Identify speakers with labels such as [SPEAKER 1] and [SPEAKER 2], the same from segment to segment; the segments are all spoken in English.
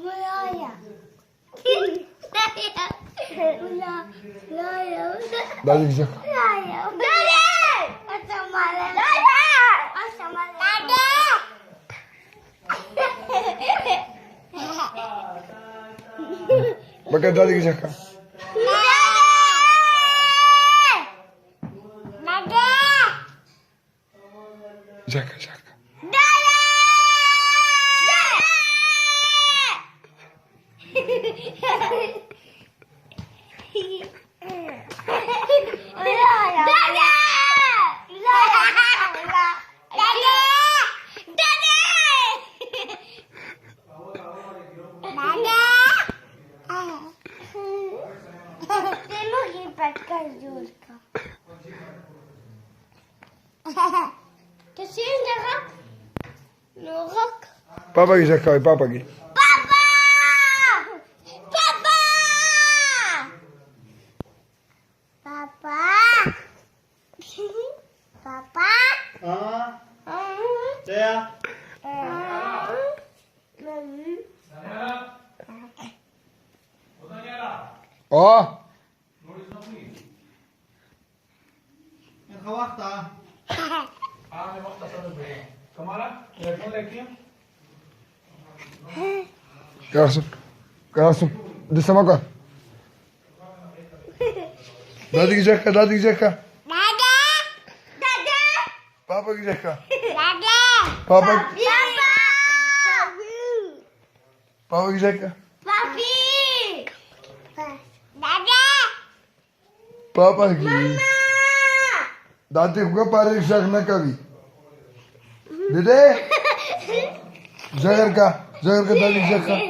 [SPEAKER 1] Mulaya.
[SPEAKER 2] Dali gidecek. Bakın dali gidecek. Gidecek. Papa gidecek kay, papa git.
[SPEAKER 3] Saya.
[SPEAKER 2] Oh,
[SPEAKER 3] Yang kawakta.
[SPEAKER 2] Kalsın. Hadi sana koy. Dali gidecek. Papa gidecek. Papa gidecek. Papa gidecek. Dati ko pare gidecek na kami. Dede. Zagar ka dali gidecek.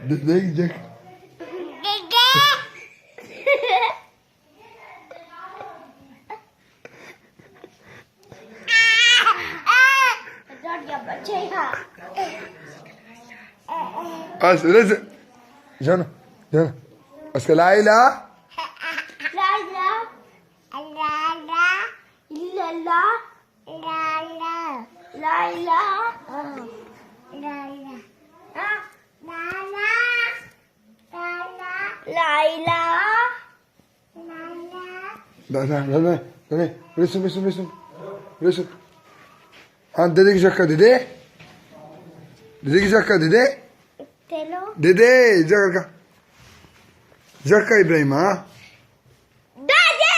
[SPEAKER 2] Dede gidecek. As, listen. Jana. Aska Laila. Dale. Listen. Han dede gidecek dede. Dede gidecek dede. Dede gidecek İbrahim ha.
[SPEAKER 1] Daddy!